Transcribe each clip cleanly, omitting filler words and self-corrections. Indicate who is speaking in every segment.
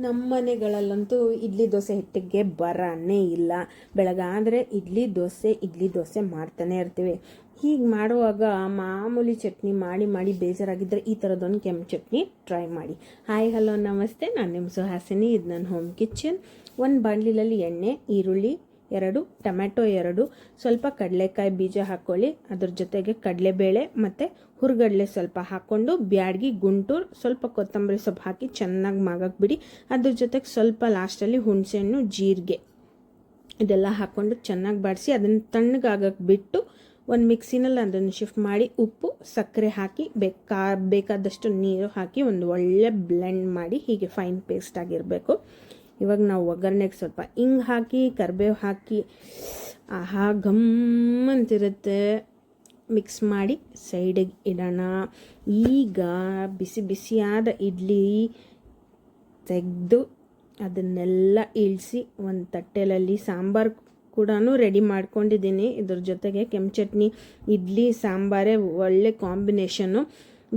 Speaker 1: ನಮ್ಮ ಮನೆಗಳಲ್ಲಂತೂ ಇಡ್ಲಿ ದೋಸೆ ಹಿಟ್ಟಿಗೆ ಬರನೇ ಇಲ್ಲ. ಬೆಳಗಾದರೆ ಇಡ್ಲಿ ದೋಸೆ ಮಾಡ್ತಾನೆ ಇರ್ತೀವಿ. ಹೀಗೆ ಮಾಡುವಾಗ ಮಾಮೂಲಿ ಚಟ್ನಿ ಮಾಡಿ ಮಾಡಿ ಬೇಜಾರಾಗಿದ್ದರೆ ಈ ಥರದೊಂದು ಕೆಂಪು ಚಟ್ನಿ ಟ್ರೈ ಮಾಡಿ. ಹಾಯ್ ಹಲೋ ನಮಸ್ತೆ, ನಾನು ನಿಮ್ಮ ಸುಹಾಸಿನಿ. ಇದು ನನ್ನ ಹೋಮ್ ಕಿಚನ್. ಒಂದು ಬಾಣಲಿಯಲ್ಲಿ ಎಣ್ಣೆ, ಈರುಳ್ಳಿ 2, ಟೊಮೆಟೊ 2, ಸ್ವಲ್ಪ ಕಡಲೆಕಾಯಿ ಬೀಜ ಹಾಕ್ಕೊಳ್ಳಿ. ಅದ್ರ ಜೊತೆಗೆ ಕಡಲೆಬೇಳೆ ಮತ್ತು ಹುರ್ಗಡ್ಲೆ ಸ್ವಲ್ಪ ಹಾಕ್ಕೊಂಡು ಬ್ಯಾಡಗಿ ಗುಂಟೂರು ಸ್ವಲ್ಪ ಕೊತ್ತಂಬರಿ ಸೊಪ್ಪು ಹಾಕಿ ಚೆನ್ನಾಗಿ ಮಾಗಕ್ಕೆ ಬಿಡಿ. ಅದ್ರ ಜೊತೆಗೆ ಸ್ವಲ್ಪ ಲಾಸ್ಟಲ್ಲಿ ಹುಣಸೆಹಣ್ಣು, ಜೀರಿಗೆ ಇದೆಲ್ಲ ಹಾಕ್ಕೊಂಡು ಚೆನ್ನಾಗಿ ಬಾಡಿಸಿ ಅದನ್ನು ತಣ್ಣಗಾಗಕ್ಕೆ ಬಿಟ್ಟು ಒಂದು ಮಿಕ್ಸಿನಲ್ಲಿ ಅದನ್ನು ಶಿಫ್ಟ್ ಮಾಡಿ ಉಪ್ಪು ಸಕ್ಕರೆ ಹಾಕಿ ಬೇಕಾದಷ್ಟು ನೀರು ಹಾಕಿ ಒಂದು ಒಳ್ಳೆ ಬ್ಲೆಂಡ್ ಮಾಡಿ ಹೀಗೆ ಫೈನ್ ಪೇಸ್ಟ್ ಆಗಿರಬೇಕು. ಇವಾಗ ನಾವು ಒಗ್ಗರಣೆಗೆ ಸ್ವಲ್ಪ ಹಿಂಗೆ ಹಾಕಿ ಕರಿಬೇವು ಹಾಕಿ ಆಹಾ ಘಮ್ ಅಂತಿರುತ್ತೆ. ಮಿಕ್ಸ್ ಮಾಡಿ ಸೈಡಿಗೆ ಇಡೋಣ. ಈಗ ಬಿಸಿ ಬಿಸಿಯಾದ ಇಡ್ಲಿ ತೆಗೆದು ಅದನ್ನೆಲ್ಲ ಇಳಿಸಿ ಒಂದು ತಟ್ಟೆಯಲ್ಲಿ ಸಾಂಬಾರು ಕೂಡ ರೆಡಿ ಮಾಡ್ಕೊಂಡಿದ್ದೀನಿ. ಇದ್ರ ಜೊತೆಗೆ ಕೆಂಪು ಚಟ್ನಿ, ಇಡ್ಲಿ ಸಾಂಬಾರೇ ಒಳ್ಳೆ ಕಾಂಬಿನೇಷನ್ನು.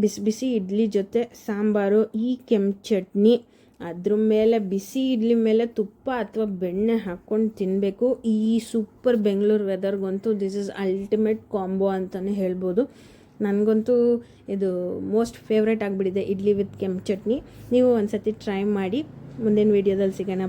Speaker 1: ಬಿಸಿ ಬಿಸಿ ಇಡ್ಲಿ ಜೊತೆ ಸಾಂಬಾರು, ಈ ಕೆಂಪು ಚಟ್ನಿ, ಅದ್ರ ಮೇಲೆ ಬಿಸಿ ಇಡ್ಲಿ ಮೇಲೆ ತುಪ್ಪ ಅಥವಾ ಬೆಣ್ಣೆ ಹಾಕ್ಕೊಂಡು ತಿನ್ನಬೇಕು. ಈ ಸೂಪರ್ ಬೆಂಗಳೂರು ವೆದರ್ಗಂತೂ ದಿಸ್ ಇಸ್ ಅಲ್ಟಿಮೇಟ್ ಕಾಂಬೋ ಅಂತಲೇ ಹೇಳ್ಬೋದು. ನನಗಂತೂ ಇದು ಮೋಸ್ಟ್ ಫೇವ್ರೇಟ್ ಆಗಿಬಿಟ್ಟಿದೆ, ಇಡ್ಲಿ ವಿತ್ ಕೆಂಪು ಚಟ್ನಿ. ನೀವು ಒಂದು ಸತಿ ಟ್ರೈ ಮಾಡಿ. ಮುಂದಿನ ವೀಡಿಯೋದಲ್ಲಿ ಸಿಗೋಣ.